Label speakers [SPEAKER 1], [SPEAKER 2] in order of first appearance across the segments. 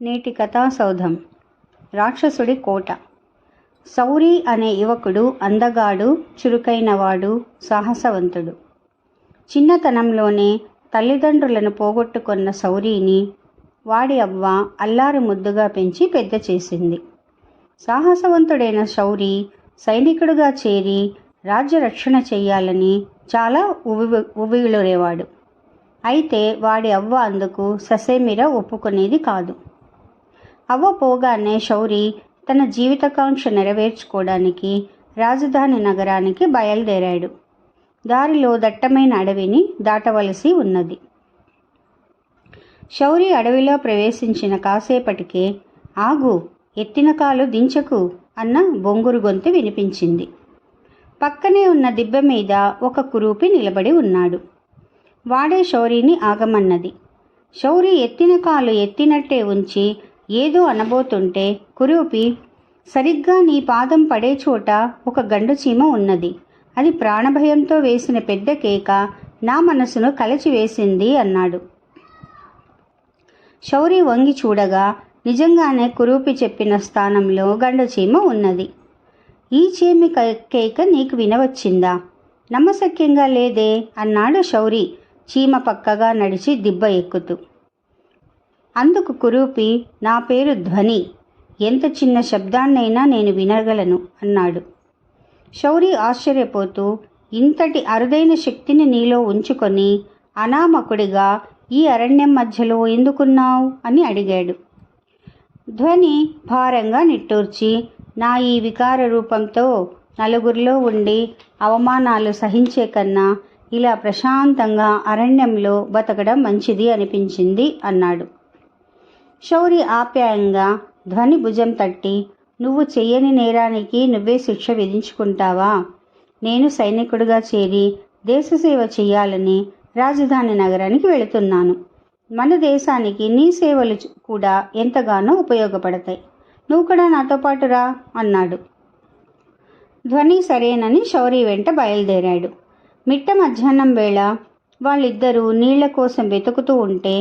[SPEAKER 1] నేటి కథాసౌధం. రాక్షసుడి కోట. శౌరి అనే యువకుడు అందగాడు, చురుకైనవాడు, సాహసవంతుడు. చిన్నతనంలోనే తల్లిదండ్రులను పోగొట్టుకున్న శౌరిని వాడి అవ్వ అల్లారి ముద్దుగా పెంచి పెద్ద చేసింది. సాహసవంతుడైన శౌరి సైనికుడిగా చేరి రాజ్యరక్షణ చెయ్యాలని చాలా ఉవ్విళ్ళూరేవాడు. అయితే వాడి అవ్వ అందుకు ససేమిరా ఒప్పుకునేది కాదు. అవ్వ పోగానే శౌరి తన జీవితాకాంక్ష నెరవేర్చుకోవడానికి రాజధాని నగరానికి బయలుదేరాడు. దారిలో దట్టమైన అడవిని దాటవలసి ఉన్నది. శౌరి అడవిలో ప్రవేశించిన కాసేపటికే ఆగు, ఎత్తిన కాలు దించకు అన్న బొంగురు గొంతు వినిపించింది. పక్కనే ఉన్న దిబ్బ మీద ఒక కురూపి నిలబడి ఉన్నాడు. వాడే శౌరిని ఆగమన్నది. శౌరి ఎత్తిన కాలు ఎత్తినట్టే ఉంచి ఏదో అనబోతుంటే కురూపి, సరిగ్గా నీ పాదం పడే చోట ఒక గండుచీమ ఉన్నది. అది ప్రాణభయంతో వేసిన పెద్ద కేక నా మనసును కలచివేసింది అన్నాడు. శౌరి వంగి చూడగా నిజంగానే కురూపి చెప్పిన స్థానంలో గండుచీమ ఉన్నది. ఈ చీమి కేక నీకు వినవచ్చిందా? నమ్మశక్యంగా లేదే అన్నాడు శౌరి చీమ పక్కగా నడిచి దిబ్బ ఎక్కుతూ. అందుకు కురూపి, నా పేరు ధ్వని, ఎంత చిన్న శబ్దాన్నైనా నేను వినగలను అన్నాడు. శౌరి ఆశ్చర్యపోతూ, ఇంతటి అరుదైన శక్తిని నీలో ఉంచుకొని అనామకుడిగా ఈ అరణ్యం మధ్యలో ఎందుకున్నావు అని అడిగాడు. ధ్వని భారంగా నిట్టూర్చి, నా ఈ వికార రూపంతో నలుగురిలో ఉండి అవమానాలు సహించే కన్నా ఇలా ప్రశాంతంగా అరణ్యంలో బతకడం మంచిది అనిపించింది అన్నాడు. శౌరి ఆప్యాయంగా ధ్వని భుజం తట్టి, నువ్వు చెయ్యని నేరానికి నువ్వే శిక్ష విధించుకుంటావా? నేను సైనికుడిగా చేరి దేశసేవ చెయ్యాలని రాజధాని నగరానికి వెళుతున్నాను. మన దేశానికి నీ సేవలు కూడా ఎంతగానో ఉపయోగపడతాయి. నువ్వు కూడా నాతో పాటు రా అన్నాడు. ధ్వని సరేనని శౌరి వెంట బయలుదేరాడు. మిట్ట మధ్యాహ్నం వేళ వాళ్ళిద్దరూ నీళ్ల కోసం వెతుకుతూ ఉంటే,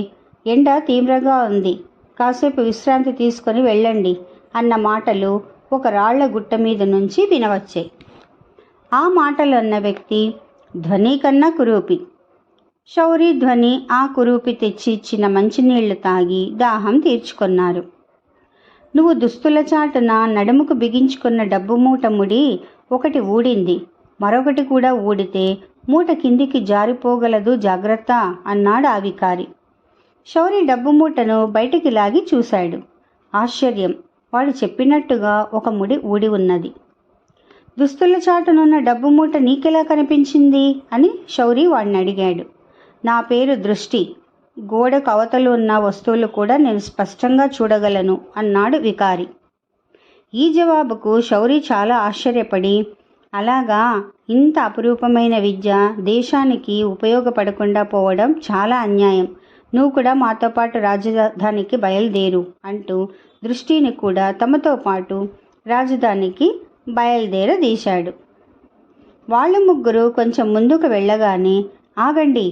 [SPEAKER 1] ఎండ తీవ్రంగా ఉంది, కాసేపు విశ్రాంతి తీసుకొని వెళ్ళండి అన్న మాటలు ఒక రాళ్ల గుట్ట మీద నుంచి వినవచ్చాయి. ఆ మాటలు అన్న వ్యక్తి ధ్వని కన్నా కురూపి. శౌరి ధ్వని ఆ కురూపి తెచ్చి ఇచ్చిన మంచినీళ్లు తాగి దాహం తీర్చుకున్నారు. నువ్వు దుస్తుల చాటున నడుముకు బిగించుకున్న డబ్బు మూట ముడి ఒకటి ఊడింది, మరొకటి కూడా ఊడితే మూట కిందికి జారిపోగలదు, జాగ్రత్త అన్నాడు ఆ వికారి. శౌరి డబ్బు మూటను బయటికి లాగి చూశాడు. ఆశ్చర్యం, వాడు చెప్పినట్టుగా ఒక ముడి ఊడి ఉన్నది. దుస్తుల చాటునున్న డబ్బు మూట నీకెలా కనిపించింది అని శౌరి వాడిని అడిగాడు. నా పేరు దృష్టి, గోడకు అవతలు ఉన్న వస్తువులు కూడా నేను స్పష్టంగా చూడగలను అన్నాడు వికారి. ఈ జవాబుకు శౌరి చాలా ఆశ్చర్యపడి, అలాగా, ఇంత అపురూపమైన విద్య దేశానికి ఉపయోగపడకుండా పోవడం చాలా అన్యాయం. నువ్వు కూడా మాతో పాటు రాజధానికి బయలుదేరు అంటూ దృష్టిని కూడా తమతో పాటు రాజధానికి బయలుదేరదీశాడు. వాళ్ళు ముగ్గురు కొంచెం ముందుకు వెళ్ళగానే, ఆగండి,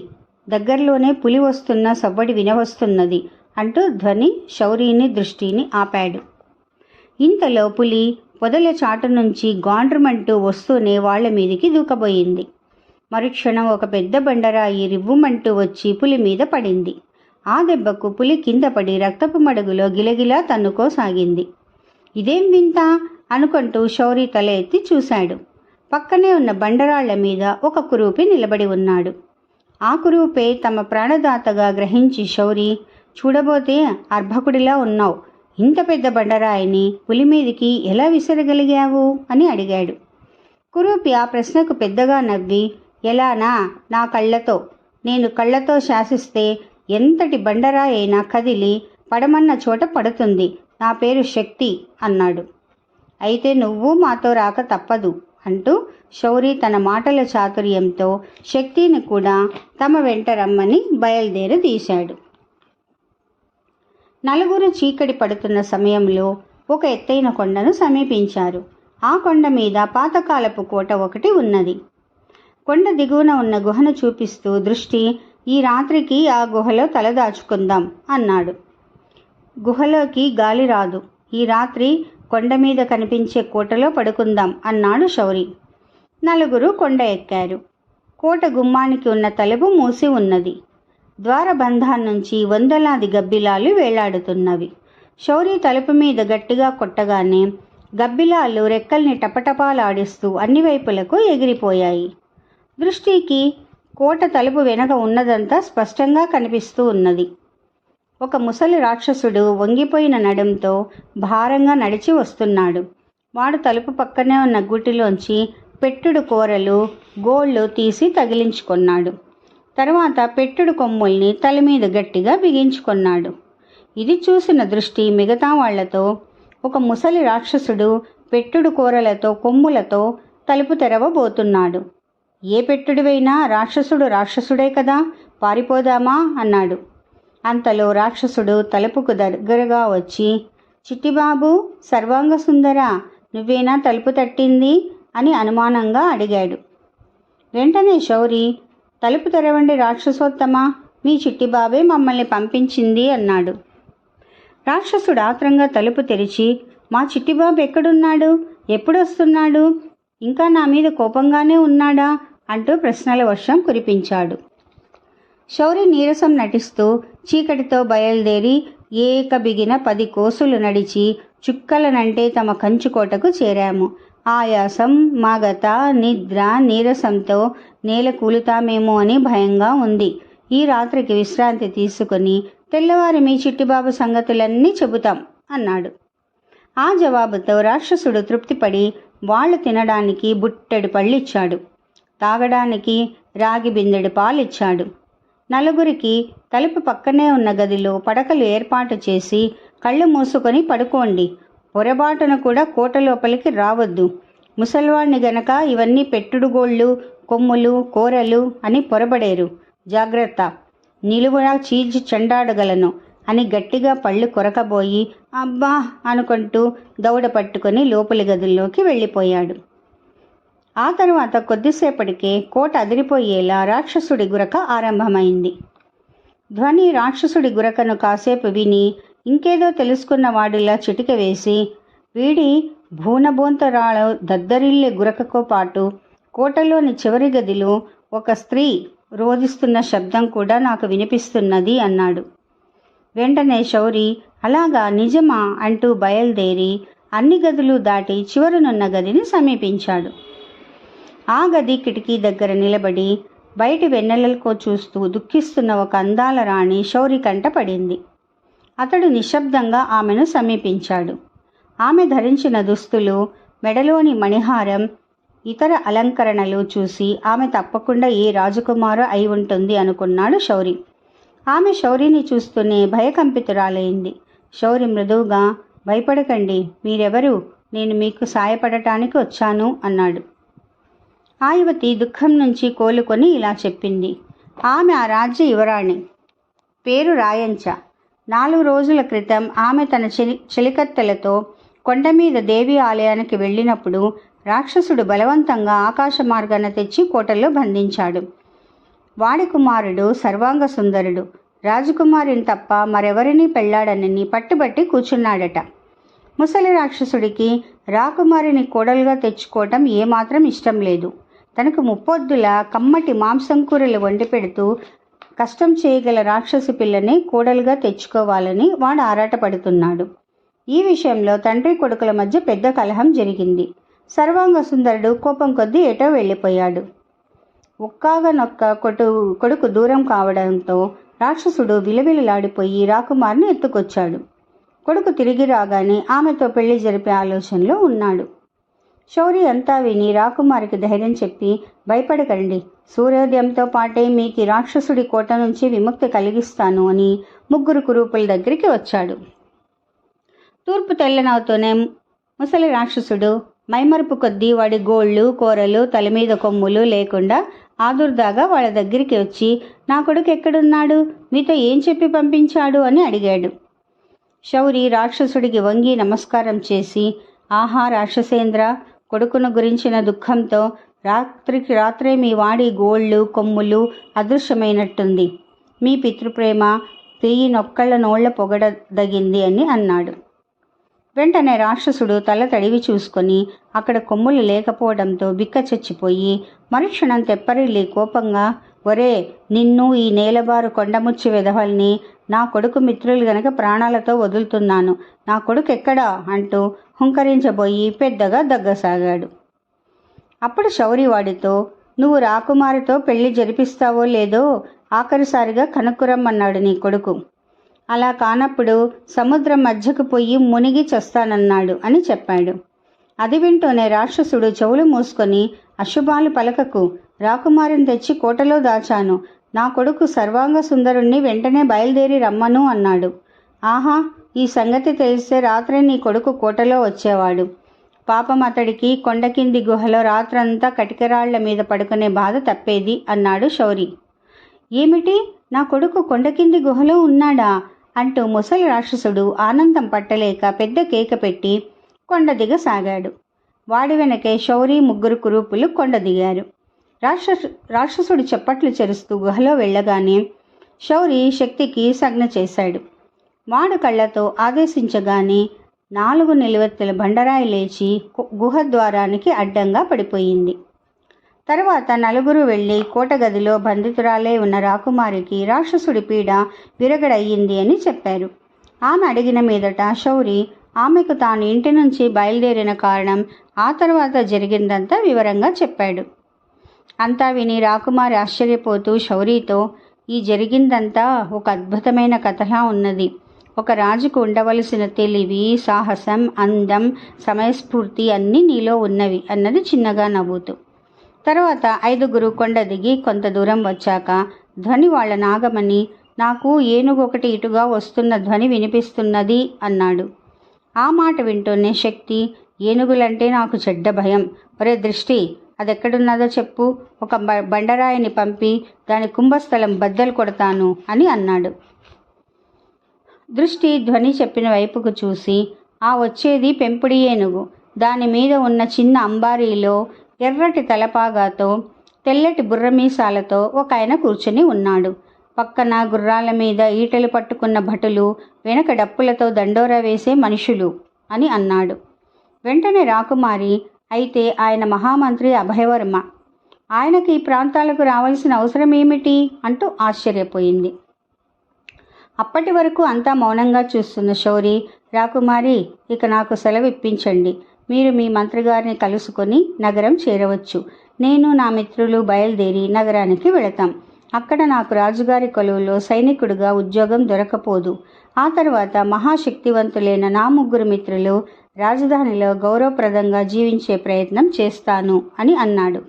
[SPEAKER 1] దగ్గరలోనే పులి వస్తున్న సవ్వడి వినవస్తున్నది అంటూ ధ్వని శౌరిని దృష్టిని ఆపాడు. ఇంతలో పులి పొదల చాటు నుంచి గాండ్రమంటూ వస్తూనే వాళ్ల మీదికి దూకబోయింది. మరుక్షణం ఒక పెద్ద బండరాయి రివ్వుమంటూ వచ్చి పులి మీద పడింది. ఆ దెబ్బకు పులి కింద పడి రక్తపు మడుగులో గిలగిలా తన్నుకోసాగింది. ఇదేం వింత అనుకుంటూ శౌరి తల ఎత్తి చూశాడు. పక్కనే ఉన్న బండరాళ్ల మీద ఒక కురూపి నిలబడి ఉన్నాడు. ఆ కురూపే తమ ప్రాణదాతగా గ్రహించి, శౌరి, చూడబోతే అర్భకుడిలా ఉన్నావు, ఇంత పెద్ద బండరాయిని పులి మీదికి ఎలా విసరగలిగావు అని అడిగాడు. కురూపి ఆ ప్రశ్నకు పెద్దగా నవ్వి, ఎలానా, నా కళ్ళతో, నేను కళ్ళతో శాసిస్తే ఎంతటి బండరాయి అయినా కదిలి పడమన్న చోట పడుతుంది. నా పేరు శక్తి అన్నాడు. అయితే నువ్వు మాతో రాక తప్పదు అంటూ శౌరి తన మాటల చాతుర్యంతో శక్తిని కూడా తమ వెంట రమ్మని బయలుదేరదీశాడు. నలుగురు చీకటి పడుతున్న సమయంలో ఒక ఎత్తైన కొండను సమీపించారు. ఆ కొండ మీద పాతకాలపు కోట ఒకటి ఉన్నది. కొండ దిగువన ఉన్న గుహను చూపిస్తూ దృష్టి, ఈ రాత్రికి ఆ గుహలో తలదాచుకుందాం అన్నాడు. గుహలోకి గాలి రాదు. ఈ రాత్రి కొండ మీద కనిపించే కోటలో పడుకుందాం అన్నాడు శౌరి. నలుగురు కొండ ఎక్కారు. కోట గుమ్మానికి ఉన్న తలుపు మూసి ఉన్నది. ద్వారబంధాన్నించి వందలాది గబ్బిలాలు వేలాడుతున్నవి. శౌరి తలుపు మీద గట్టిగా కొట్టగానే గబ్బిలాలు రెక్కల్ని టపటపాలాడిస్తూ అన్ని వైపులకు ఎగిరిపోయాయి. దృష్టికి కోట తలుపు వెనక ఉన్నదంతా స్పష్టంగా కనిపిస్తూ ఉన్నది. ఒక ముసలి రాక్షసుడు వంగిపోయిన నడుంతో భారంగా నడిచి వస్తున్నాడు. వాడు తలుపు పక్కనే ఉన్న గుటిలోంచి పెట్టుడు కూరలు, గోళ్ళు తీసి తగిలించుకున్నాడు. తర్వాత పెట్టుడు కొమ్ముల్ని తల మీద గట్టిగా బిగించుకున్నాడు. ఇది చూసిన దృష్టి మిగతా వాళ్లతో, ఒక ముసలి రాక్షసుడు పెట్టుడు కూరలతో కొమ్ములతో తలుపు తెరవబోతున్నాడు. ఏ పెట్టుడివైనా రాక్షసుడు రాక్షసుడే కదా, పారిపోదామా అన్నాడు. అంతలో రాక్షసుడు తలుపుకు దగ్గరగా వచ్చి, చిట్టిబాబు, సర్వాంగ సుందర, నువ్వేనా తలుపు తట్టింది అని అనుమానంగా అడిగాడు. వెంటనే శౌరి, తలుపు తెరవండి రాక్షసోత్తమ, మీ చిట్టిబాబే మమ్మల్ని పంపించింది అన్నాడు. రాక్షసుడు ఆత్రంగా తలుపు తెరిచి, మా చిట్టిబాబు ఎక్కడున్నాడు, ఎప్పుడొస్తున్నాడు, ఇంకా నా మీద కోపంగానే ఉన్నాడా అంటూ ప్రశ్నల వర్షం కురిపించాడు. శౌరి నీరసం నటిస్తూ చీకటితో బయలుదేరి ఏకబిగిన 10 కోసులు నడిచి చుక్కలనంటే తమ కంచుకోటకు చేరాము. ఆయాసం, మగత, నిద్ర, నీరసంతో నేల కూలుతామేమో అని భయంగా ఉంది. ఈ రాత్రికి విశ్రాంతి తీసుకుని తెల్లవారి మీ చిట్టిబాబు సంగతులన్నీ చెబుతాం అన్నాడు. ఆ జవాబుతో రాక్షసుడు తృప్తిపడి వాళ్ళు తినడానికి బుట్టెడు పళ్ళిచ్చాడు, తాగడానికి రాగి బిందెడు పాలిచ్చాడు. నలుగురికి తలుపు పక్కనే ఉన్న గదిలో పడకలు ఏర్పాటు చేసి కళ్ళు మూసుకొని పడుకోండి, పొరబాటున కూడా కోట లోపలికి రావద్దు, ముసల్వాణ్ణి గనక ఇవన్నీ పెట్టుడుగోళ్ళు, కొమ్ములు, కూరలు అని పొరబడేరు, జాగ్రత్త, నిలువునా చీల్చి చెండాడగలను అని గట్టిగా పళ్ళు కొరకబోయి అబ్బా అనుకుంటూ దౌడ పట్టుకొని లోపలి గదుల్లోకి వెళ్ళిపోయాడు. ఆ తరువాత కొద్దిసేపటికే కోట అదిరిపోయేలా రాక్షసుడి గురక ఆరంభమైంది. ధ్వని రాక్షసుడి గురకను కాసేపు విని ఇంకేదో తెలుసుకున్న వాడిలా చిటిక వేసి, వీడి భూనబోంతరాళ దద్దరిల్లే గురకతో పాటు కోటలోని చివరి గదిలో ఒక స్త్రీ రోదిస్తున్న శబ్దం కూడా నాకు వినిపిస్తున్నది అన్నాడు. వెంటనే శౌరి, అలాగా, నిజమా అంటూ బయలుదేరి అన్ని గదులు దాటి చివరనున్న గదిని సమీపించాడు. ఆ గది కిటికీ దగ్గర నిలబడి బయటి వెన్నెలకో చూస్తూ దుఃఖిస్తున్న ఒక అందాల రాణి శౌరి కంట పడింది. అతడు నిశ్శబ్దంగా ఆమెను సమీపించాడు. ఆమె ధరించిన దుస్తులు, మెడలోని మణిహారం, ఇతర అలంకరణలు చూసి ఆమె తప్పకుండా ఏ రాజకుమారు అయి ఉంటుంది అనుకున్నాడు శౌరి. ఆమె శౌరిని చూస్తూనే భయకంపితురాలైంది. శౌరి మృదువుగా, భయపడకండి, మీరెవరు, నేను మీకు సాయపడటానికి వచ్చాను అన్నాడు. ఆ యువతి దుఃఖం నుంచి కోలుకొని ఇలా చెప్పింది. ఆమె ఆ రాజ్య యువరాణి, పేరు రాయంచ. 4 రోజుల క్రితం ఆమె తన చెలికత్తెలతో కొండ మీద దేవి ఆలయానికి వెళ్ళినప్పుడు రాక్షసుడు బలవంతంగా ఆకాశ మార్గాన తెచ్చి కోటల్లో బంధించాడు. వాడి కుమారుడు సర్వాంగ సుందరుడు రాజకుమారిని తప్ప మరెవరినీ పెళ్లాడనని పట్టుబట్టి కూర్చున్నాడట. ముసలి రాక్షసుడికి రాకుమారిని కోడలుగా తెచ్చుకోవటం ఏమాత్రం ఇష్టం లేదు. తనకు ముప్పొద్దుల కమ్మటి మాంసం కూరలు వండి పెడుతూ కష్టం చేయగల రాక్షసి పిల్లని కోడలుగా తెచ్చుకోవాలని వాడు ఆరాటపడుతున్నాడు. ఈ విషయంలో తండ్రి కొడుకుల మధ్య పెద్ద కలహం జరిగింది. సర్వాంగ సుందరుడు కోపం కొద్దీ ఎటో వెళ్ళిపోయాడు. ఒక్కాగనొక్క కొడుకు దూరం కావడంతో రాక్షసుడు విలవిలలాడిపోయి రాకుమారిని ఎత్తుకొచ్చాడు. కొడుకు తిరిగి రాగానే ఆమెతో పెళ్లి జరిపే ఆలోచనలో ఉన్నాడు. శౌరి అంతా విని రాకుమారికి ధైర్యం చెప్పి, భయపడకండి, సూర్యోదయంతో పాటే మీకు రాక్షసుడి కోట నుంచి విముక్తి కలిగిస్తాను అని 3 కురూపుల దగ్గరికి వచ్చాడు. తూర్పు తెల్లనవుతూనే ముసలి రాక్షసుడు మైమరుపు కొద్దీ వాడి గోళ్ళు, కూరలు, తల మీద కొమ్ములు లేకుండా ఆదుర్దాగా వాళ్ళ దగ్గరికి వచ్చి, నా కొడుకు ఎక్కడున్నాడు, మీతో ఏం చెప్పి పంపించాడు అని అడిగాడు. శౌరి రాక్షసుడికి వంగి నమస్కారం చేసి, ఆహా రాక్షసేంద్ర, కొడుకును గురించిన దుఃఖంతో రాత్రికి రాత్రే మీ వాడి గోళ్ళు, కొమ్ములు అదృశ్యమైనట్టుంది. మీ పితృప్రేమ నొక్కళ్ళ నోళ్ల పొగడదగింది అని అన్నాడు. వెంటనే రాక్షసుడు తల తడివి చూసుకొని అక్కడ కొమ్ములు లేకపోవడంతో బిక్క చచ్చిపోయి మరుక్షణం తెప్పరిల్లి కోపంగా, ఒరే, నిన్ను ఈ నేలబారు కొండముచ్చి వెధవల్ని, నా కొడుకు మిత్రులు గనక ప్రాణాలతో వదులుతున్నాను, నా కొడుకు ఎక్కడా అంటూ హుంకరించబోయి పెద్దగా దగ్గసాగాడు. అప్పుడు శౌరి వాడితో, నువ్వు రాకుమారితో పెళ్లి జరిపిస్తావో లేదో ఆఖరిసారిగా కనుక్కురమ్మన్నాడు నీ కొడుకు. అలా కానప్పుడు సముద్రం మధ్యకు పోయి మునిగి చస్తానన్నాడు అని చెప్పాడు. అది వింటూనే రాక్షసుడు చెవులు మూసుకొని, అశుభాలు పలకకు, రాకుమారిని తెచ్చి కోటలో దాచాను, నా కొడుకు సర్వాంగ సుందరుణ్ణి వెంటనే బయలుదేరి రమ్మను అన్నాడు. ఆహా, ఈ సంగతి తెలిస్తే రాత్రి నీ కొడుకు కోటలో వచ్చేవాడు. పాపం అతడికి కొండ కింది గుహలో రాత్రంతా కటికరాళ్ల మీద పడుకునే బాధ తప్పేది అన్నాడు శౌరి. ఏమిటి, నా కొడుకు కొండ కింది గుహలో ఉన్నాడా అంటూ ముసలి రాక్షసుడు ఆనందం పట్టలేక పెద్ద కేక పెట్టి కొండ దిగసాగాడు. వాడి వెనకే శౌరి ముగ్గురు కురూపులు కొండ దిగారు. రాక్షసుడు చప్పట్లు చెరుస్తూ గుహలో వెళ్ళగానే శౌరి శక్తికి సంజ్ఞ చేశాడు. వాడు కళ్ళతో ఆదేశించగానే 4 నిలువెత్తుల బండరాయి లేచి గుహ ద్వారానికి అడ్డంగా పడిపోయింది. తర్వాత నలుగురు వెళ్ళి కోటగదిలో బంధితురాలే ఉన్న రాకుమారికి రాక్షసుడి పీడ విరగడయ్యింది అని చెప్పారు. ఆమె అడిగిన మీదట శౌరి ఆమెకు తాను ఇంటి నుంచి బయలుదేరిన కారణం, ఆ తర్వాత జరిగిందంతా వివరంగా చెప్పాడు. అంతా విని రాకుమారి ఆశ్చర్యపోతూ శౌరితో, ఈ జరిగిందంతా ఒక అద్భుతమైన కథలా ఉన్నది. ఒక రాజుకు ఉండవలసిన తెలివి, సాహసం, అందం, సమయస్ఫూర్తి అన్నీ నీలో ఉన్నవి అన్నది చిన్నగా నవ్వుతూ. తర్వాత 5గురు కొండ దిగి కొంత దూరం వచ్చాక ధ్వని వాళ్ళ నాగమని, నాకు ఏనుగు ఒకటి ఇటుగా వస్తున్న ధ్వని వినిపిస్తున్నది అన్నాడు. ఆ మాట వింటూనే శక్తి, ఏనుగులంటే నాకు చెడ్డ భయం, ఒరే దృష్టి, అదెక్కడున్నదో చెప్పు, ఒక బండరాయిని పంపి దాని కుంభస్థలం బద్దలు కొడతాను అని అన్నాడు. దృష్టి ధ్వని చెప్పిన వైపుకు చూసి, ఆ వచ్చేది పెంపుడి ఏనుగు, దాని మీద ఉన్న చిన్న అంబారీలో ఎర్రటి తలపాగాతో తెల్లటి బుర్రమీసాలతో ఒక ఆయన కూర్చుని ఉన్నాడు. పక్కన గుర్రాల మీద ఈటెలు పట్టుకున్న భటులు, వెనక డప్పులతో దండోరా వేసే మనుషులు అని అన్నాడు. వెంటనే రాకుమారి, అయితే ఆయన మహామంత్రి అభయవర్మ, ఆయనకి ఈ ప్రాంతాలకు రావాల్సిన అవసరం ఏమిటి అంటూ ఆశ్చర్యపోయింది. అప్పటి వరకు అంతా మౌనంగా చూస్తున్న శౌరి, రాకుమారి, ఇక నాకు సెలవు ఇప్పించండి, మీరు మీ మంత్రిగారిని కలుసుకొని నగరం చేరవచ్చు. నేను నా మిత్రులు బయలుదేరి నగరానికి వెళతాం. అక్కడ నాకు రాజుగారి కొలువులో సైనికుడిగా ఉద్యోగం దొరకపోదు. ఆ తర్వాత మహాశక్తివంతులైన నా 3 మిత్రులు రాజధానిలో గౌరవప్రదంగా జీవించే ప్రయత్నం చేస్తాను అని అన్నాడు.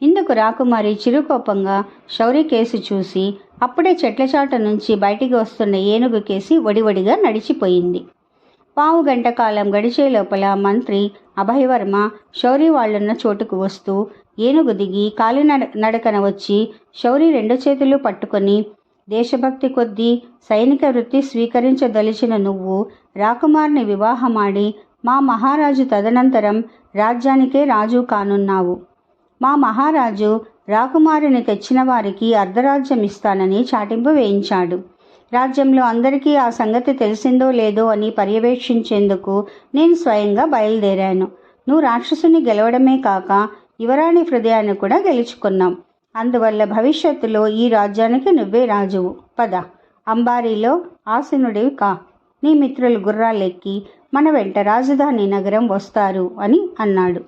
[SPEAKER 1] ఇందుకు రాకుమారి చిరుకోపంగా శౌరి కేసి చూసి అప్పుడే చెట్లచాట నుంచి బయటికి వస్తున్న ఏనుగు కేసి వడివడిగా నడిచిపోయింది. 1/2 గంట కాలం గడిచే లోపల మంత్రి అభయవర్మ శౌరి వాళ్ళున్న చోటుకు వస్తూ ఏనుగు దిగి నడకన వచ్చి శౌరి 2 చేతులు పట్టుకొని, దేశభక్తి కొద్దీ సైనిక వృత్తి స్వీకరించదలిచిన నువ్వు రాకుమారిని వివాహమాడి మా మహారాజు తదనంతరం రాజ్యానికే రాజు కానున్నావు. మా మహారాజు రాకుమారిని తెచ్చిన వారికి అర్ధరాజ్యం ఇస్తానని చాటింపు వేయించాడు. రాజ్యంలో అందరికీ ఆ సంగతి తెలిసిందో లేదో అని పర్యవేక్షించేందుకు నేను స్వయంగా బయలుదేరాను. నువ్వు రాక్షసుని గెలవడమే కాక యువరాణి హృదయాన్ని కూడా గెలుచుకున్నాం. అందువల్ల భవిష్యత్తులో ఈ రాజ్యానికి నువ్వే రాజువు. పద, అంబారీలో ఆసీనుడివి కా. నీ మిత్రులు గుర్రాలెక్కి మన వెంట రాజధాని నగరం వస్తారు అని అన్నాడు.